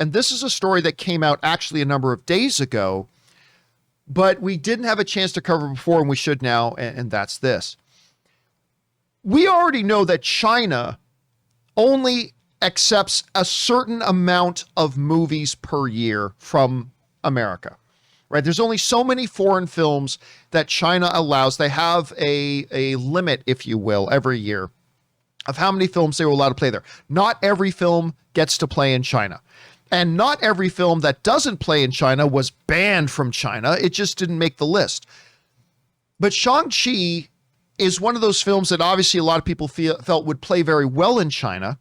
and this is a story that came out actually a number of days ago, but we didn't have a chance to cover before, and we should now, and that's this. We already know that China only accepts a certain amount of movies per year from America, right? There's only so many foreign films that China allows. They have a limit, if you will, every year of how many films they were allowed to play there. Not every film gets to play in China. And not every film that doesn't play in China was banned from China. It just didn't make the list. But Shang-Chi is one of those films that obviously a lot of people felt would play very well in China,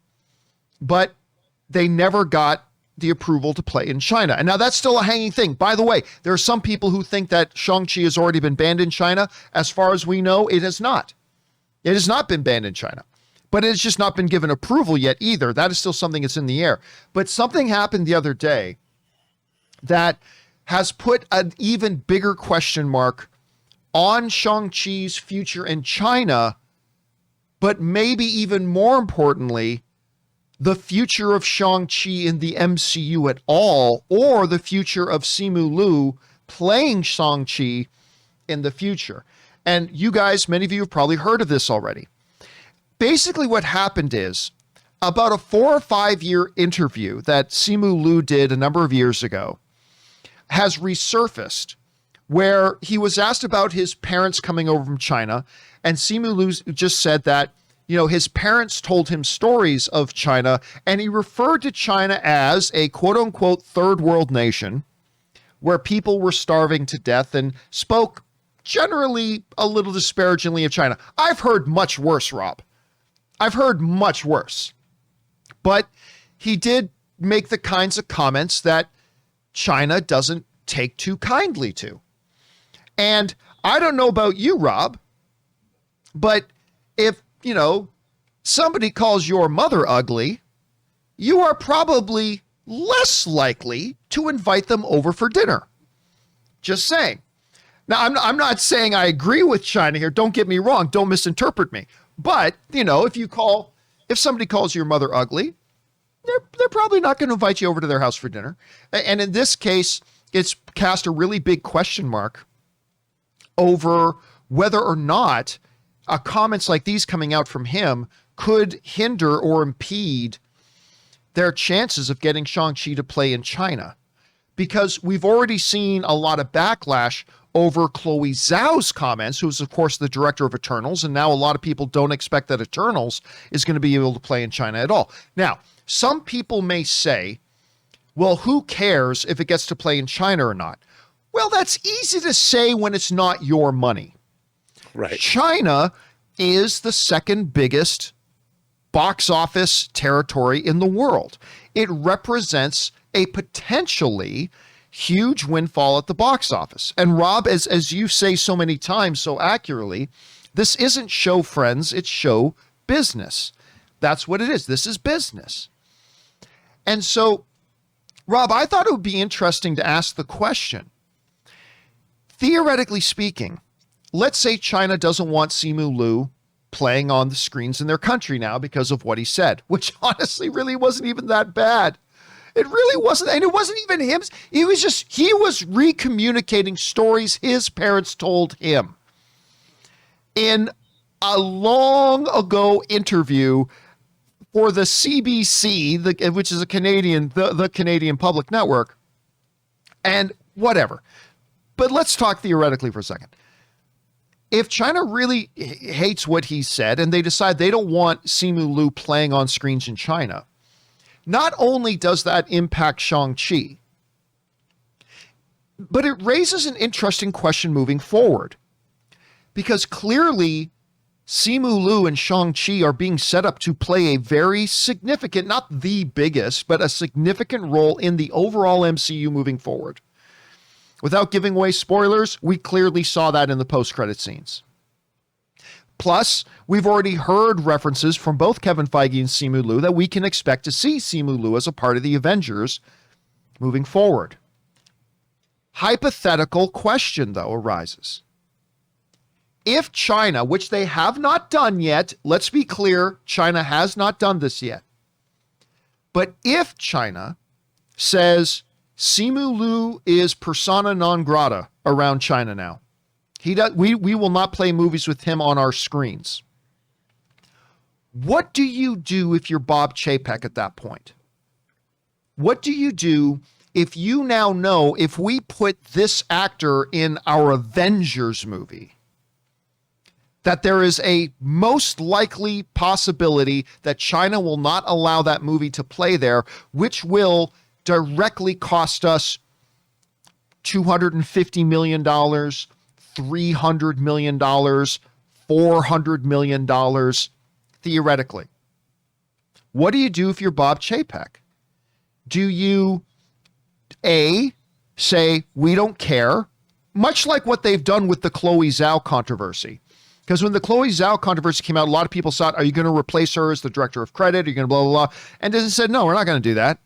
but they never got the approval to play in China. And now that's still a hanging thing. By the way, there are some people who think that Shang-Chi has already been banned in China. As far as we know, it has not. It has not been banned in China. But it's just not been given approval yet either. That is still something that's in the air. But something happened the other day that has put an even bigger question mark on Shang-Chi's future in China, but maybe even more importantly, the future of Shang-Chi in the MCU at all, or the future of Simu Liu playing Shang-Chi in the future. And you guys, many of you have probably heard of this already. Basically what happened is about a 4 or 5 year interview that Simu Liu did a number of years ago has resurfaced, where he was asked about his parents coming over from China, and Simu Liu just said that, you know, his parents told him stories of China, and he referred to China as a quote unquote third world nation where people were starving to death, and spoke generally a little disparagingly of China. I've heard much worse, Rob. I've heard much worse. But he did make the kinds of comments that China doesn't take too kindly to. And I don't know about you, Rob, but if, you know, somebody calls your mother ugly, you are probably less likely to invite them over for dinner. Just saying. Now, I'm not saying I agree with China here. Don't get me wrong. Don't misinterpret me. But, you know, if somebody calls your mother ugly, they're probably not going to invite you over to their house for dinner. And in this case, it's cast a really big question mark over whether or not comments like these coming out from him could hinder or impede their chances of getting Shang-Chi to play in China. Because we've already seen a lot of backlash over Chloe Zhao's comments, who's of course the director of Eternals, and now a lot of people don't expect that Eternals is going to be able to play in China at all. Now, some people may say, well, who cares if it gets to play in China or not? Well, that's easy to say when it's not your money. Right. China is the second biggest box office territory in the world. It represents a potentially huge windfall at the box office. And Rob, as you say so many times so accurately, this isn't show friends, it's show business. That's what it is. This is business. And so, Rob, I thought it would be interesting to ask the question. Theoretically speaking, let's say China doesn't want Simu Liu playing on the screens in their country now because of what he said, which honestly really wasn't even that bad. It really wasn't. And it wasn't even him. He was recommunicating stories his parents told him in a long ago interview for the CBC, which is a Canadian, the Canadian public network, and whatever. But let's talk theoretically for a second. If China really hates what he said and they decide they don't want Simu Liu playing on screens in China, not only does that impact Shang-Chi, but it raises an interesting question moving forward. Because clearly, Simu Liu and Shang-Chi are being set up to play a very significant, not the biggest, but a significant role in the overall MCU moving forward. Without giving away spoilers, we clearly saw that in the post-credit scenes. Plus, we've already heard references from both Kevin Feige and Simu Liu that we can expect to see Simu Liu as a part of the Avengers moving forward. Hypothetical question, though, arises. If China, which they have not done yet, let's be clear, China has not done this yet. But if China says Simu Liu is persona non grata around China now. We will not play movies with him on our screens. What do you do if you're Bob Chapek at that point? What do you do if you now know if we put this actor in our Avengers movie, that there is a most likely possibility that China will not allow that movie to play there, which will directly cost us $250 million, $300 million, $400 million, theoretically. What do you do if you're Bob Chapek? Do you, A, say, we don't care, much like what they've done with the Chloe Zhao controversy? Because when the Chloe Zhao controversy came out, a lot of people thought, are you going to replace her as the director of credit? Are you going to blah, blah, blah? And Disney said, no, we're not going to do that.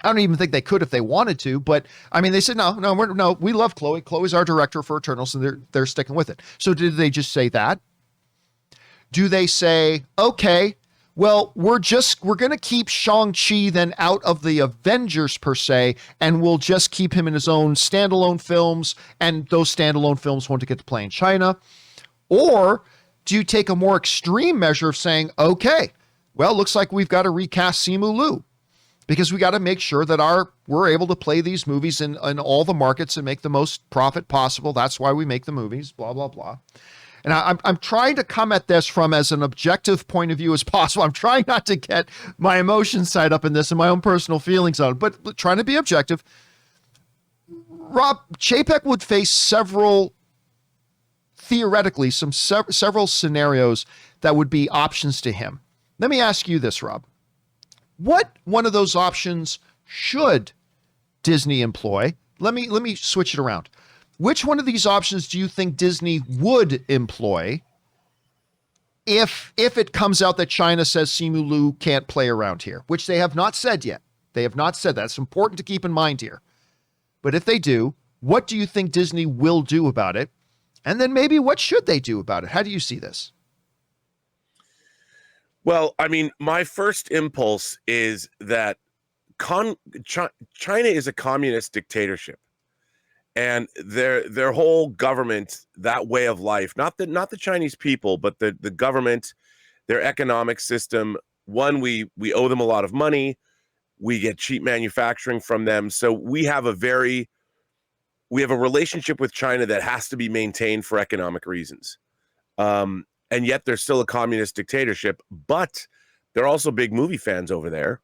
I don't even think they could if they wanted to, but I mean, they said, no, we love Chloe. Chloe's our director for Eternals, and they're sticking with it. So did they just say that? Do they say, okay, well, we're going to keep Shang-Chi then out of the Avengers per se, and we'll just keep him in his own standalone films, and those standalone films won't get to play in China? Or do you take a more extreme measure of saying, okay, well, looks like we've got to recast Simu Liu, because we got to make sure that we're able to play these movies in all the markets and make the most profit possible. That's why we make the movies, blah, blah, blah. And I'm trying to come at this from as an objective point of view as possible. I'm trying not to get my emotions tied up in this and my own personal feelings on it, but trying to be objective. Rob, Chapek would face several scenarios that would be options to him. Let me ask you this, Rob. What one of those options should Disney employ? Let me switch it around. Which one of these options do you think Disney would employ if it comes out that China says Simu Liu can't play around here, which they have not said yet? They have not said that. It's important to keep in mind here. But if they do, what do you think Disney will do about it? And then maybe what should they do about it? How do you see this? Well, I mean, my first impulse is that China is a communist dictatorship. And their whole government, that way of life, not the Chinese people, but the government, their economic system, one, we owe them a lot of money. We get cheap manufacturing from them. So we have a relationship with China that has to be maintained for economic reasons. And yet they're still a communist dictatorship, but they're also big movie fans over there.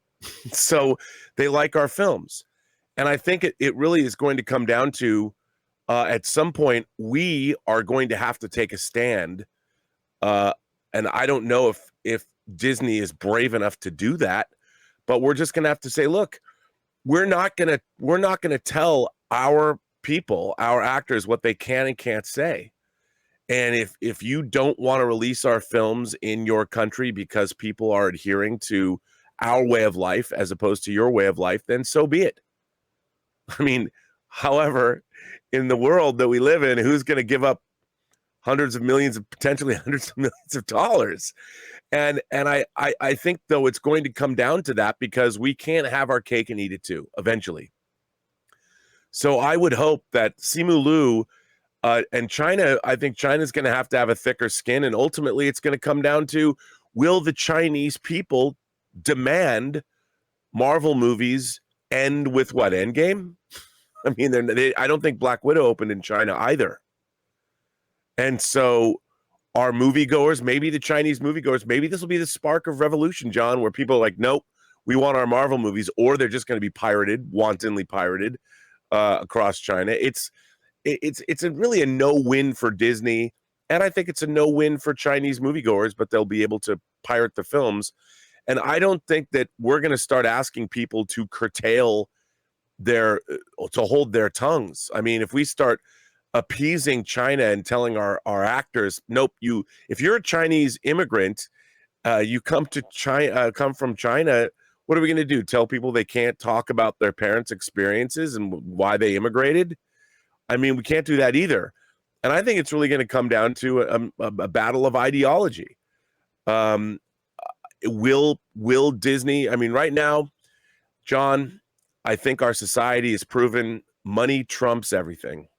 So they like our films. And I think it really is going to come down to, at some point, we are going to have to take a stand. And I don't know if Disney is brave enough to do that, but we're just going to have to say, look, we're not going to tell our people, our actors, what they can and can't say. And if you don't want to release our films in your country because people are adhering to our way of life as opposed to your way of life, then so be it. I mean, however, in the world that we live in, who's going to give up potentially hundreds of millions of dollars? And I think, though, it's going to come down to that because we can't have our cake and eat it too, eventually. So I would hope that Simu Liu and China, I think China's going to have a thicker skin. And ultimately, it's going to come down to, will the Chinese people demand Marvel movies end with what, Endgame? I mean, I don't think Black Widow opened in China either. And so our moviegoers, maybe the Chinese moviegoers, maybe this will be the spark of revolution, John, where people are like, nope, we want our Marvel movies, or they're just going to be wantonly pirated across China. It's really a no-win for Disney, and I think it's a no-win for Chinese moviegoers, but they'll be able to pirate the films. And I don't think that we're going to start asking people to curtail to hold their tongues. I mean, if we start appeasing China and telling our actors, nope, if you're a Chinese immigrant, you come from China, what are we going to do? Tell people they can't talk about their parents' experiences and why they immigrated? I mean, we can't do that either. And I think it's really going to come down to a battle of ideology. Will Disney, I mean, right now, John, I think our society has proven money trumps everything.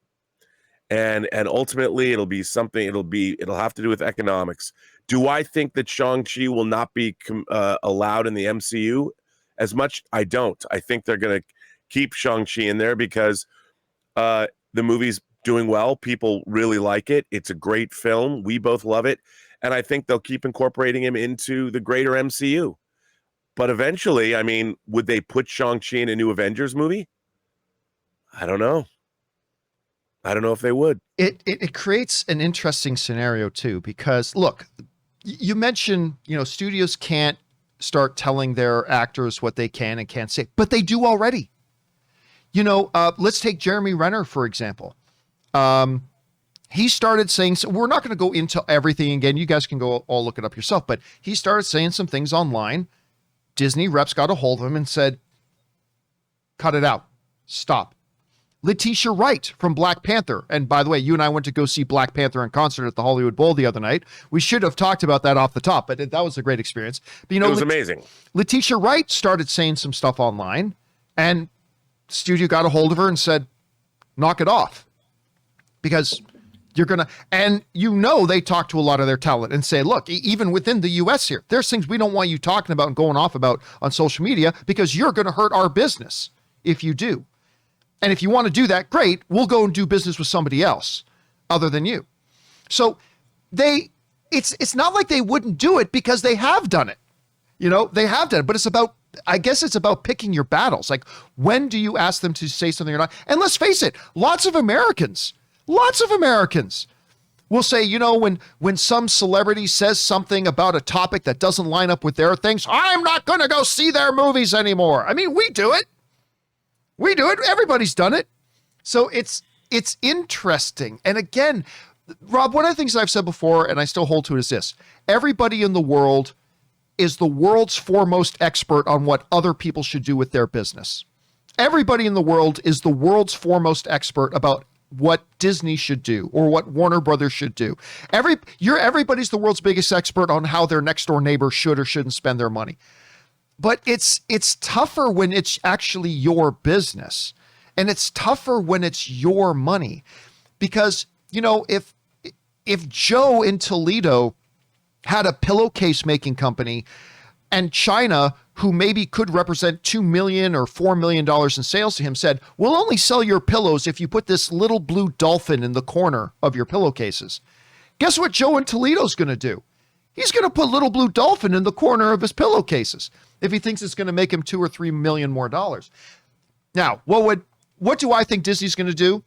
And ultimately it'll be something, it'll have to do with economics. Do I think that Shang-Chi will not be allowed in the MCU as much? I don't. I think they're going to keep Shang-Chi in there because the movie's doing well. People really like it. It's a great film. We both love it. And I think they'll keep incorporating him into the greater MCU. But eventually, I mean, would they put Shang-Chi in a new Avengers movie? I don't know. I don't know if they would. It creates an interesting scenario too, because look, you mentioned, studios can't start telling their actors what they can and can't say, but they do already. Let's take Jeremy Renner, for example. He started saying, so we're not going to go into everything again. You guys can go all look it up yourself, but he started saying some things online. Disney reps got a hold of him and said, cut it out. Stop. Letitia Wright from Black Panther. And by the way, you and I went to go see Black Panther in concert at the Hollywood Bowl the other night. We should have talked about that off the top, but that was a great experience. But, it was amazing. Letitia Wright started saying some stuff online, and the studio got a hold of her and said, knock it off. Because you're going to, and they talk to a lot of their talent and say, look, even within the US here, there's things we don't want you talking about and going off about on social media because you're going to hurt our business if you do. And if you want to do that, great, we'll go and do business with somebody else other than you. So it's not like they wouldn't do it because they have done it. They have done it, but I guess it's about picking your battles. Like, when do you ask them to say something or not? And let's face it, lots of Americans will say, when some celebrity says something about a topic that doesn't line up with their things, I'm not going to go see their movies anymore. I mean, we do it. Everybody's done it. So it's interesting. And again, Rob, one of the things that I've said before, and I still hold to it, is this. Everybody in the world is the world's foremost expert on what other people should do with their business. Everybody in the world is the world's foremost expert about what Disney should do or what Warner Brothers should do. Everybody's the world's biggest expert on how their next door neighbor should or shouldn't spend their money. But it's tougher when it's actually your business, and it's tougher when it's your money, because if Joe in Toledo had a pillowcase making company, and China, who maybe could represent $2 million or $4 million in sales to him, said, we'll only sell your pillows if you put this little blue dolphin in the corner of your pillowcases. Guess what Joe in Toledo's going to do? He's going to put little blue dolphin in the corner of his pillowcases if he thinks it's going to make him $2 or $3 million more dollars. Now, what do I think Disney's going to do?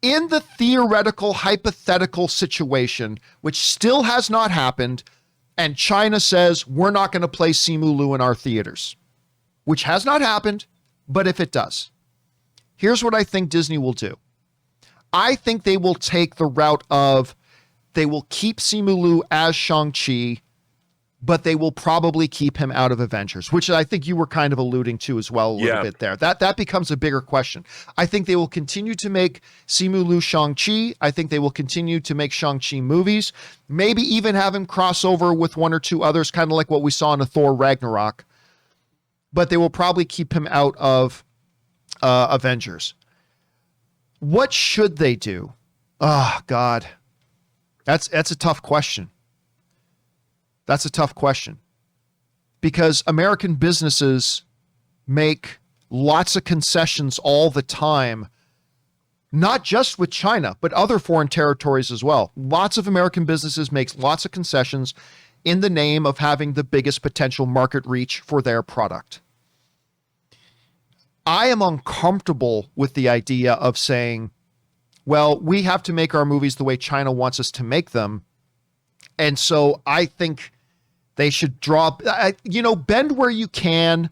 In the theoretical, hypothetical situation, which still has not happened, and China says, we're not going to play Simu Liu in our theaters, which has not happened, but if it does, here's what I think Disney will do. I think they will take the route of, they will keep Simu Liu as Shang-Chi, but they will probably keep him out of Avengers, which I think you were kind of alluding to as well a little bit there. That becomes a bigger question. I think they will continue to make Simu Liu Shang-Chi. I think they will continue to make Shang-Chi movies, maybe even have him cross over with one or two others, kind of like what we saw in a Thor Ragnarok. But they will probably keep him out of Avengers. What should they do? Oh, God. That's a tough question. That's a tough question, because American businesses make lots of concessions all the time, not just with China, but other foreign territories as well. Lots of American businesses make lots of concessions in the name of having the biggest potential market reach for their product. I am uncomfortable with the idea of saying, well, we have to make our movies the way China wants us to make them. And so I think they should bend where you can,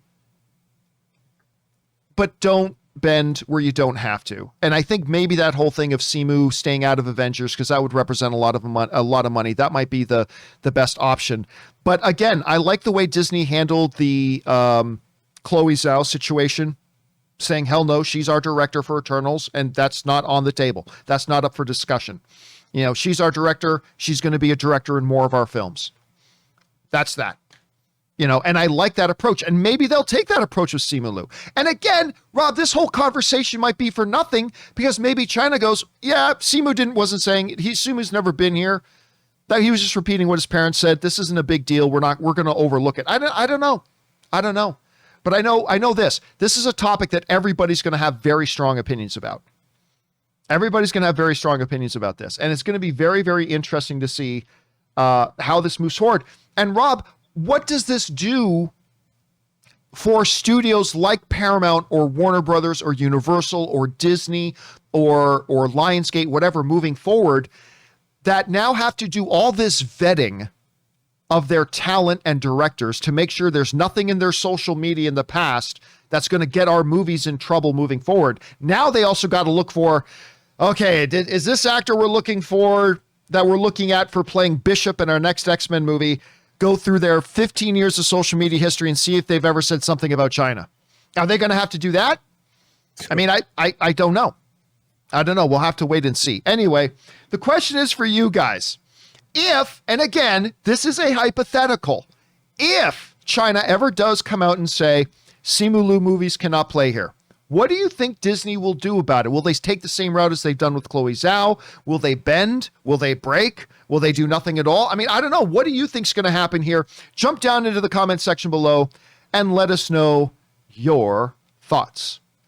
but don't bend where you don't have to. And I think maybe that whole thing of Simu staying out of Avengers, because that would represent a lot of money, that might be the best option. But again, I like the way Disney handled the Chloe Zhao situation, saying, hell no, she's our director for Eternals, and that's not on the table. That's not up for discussion. She's our director. She's going to be a director in more of our films. That's that. and I like that approach. And maybe they'll take that approach with Simu Liu. And again, Rob, this whole conversation might be for nothing because maybe China goes, yeah, wasn't saying Simu's never been here. That he was just repeating what his parents said. This isn't a big deal. We're going to overlook it. I don't know. But I know this. This is a topic that everybody's going to have very strong opinions about. Everybody's going to have very strong opinions about this. And it's going to be very, very interesting to see how this moves forward. And Rob, what does this do for studios like Paramount or Warner Brothers or Universal or Disney or Lionsgate, whatever, moving forward, that now have to do all this vetting of their talent and directors to make sure there's nothing in their social media in the past that's going to get our movies in trouble moving forward? Now they also got to look for, okay, is this actor we're looking at for playing Bishop in our next X-Men movie, go through their 15 years of social media history and see if they've ever said something about China? Are they going to have to do that? I mean, I don't know. I don't know. We'll have to wait and see. Anyway, the question is for you guys. If, and again, this is a hypothetical, if China ever does come out and say, Simu Liu movies cannot play here, what do you think Disney will do about it? Will they take the same route as they've done with Chloe Zhao? Will they bend? Will they break? Will they do nothing at all? I mean, I don't know. What do you think's going to happen here? Jump down into the comment section below and let us know your thoughts.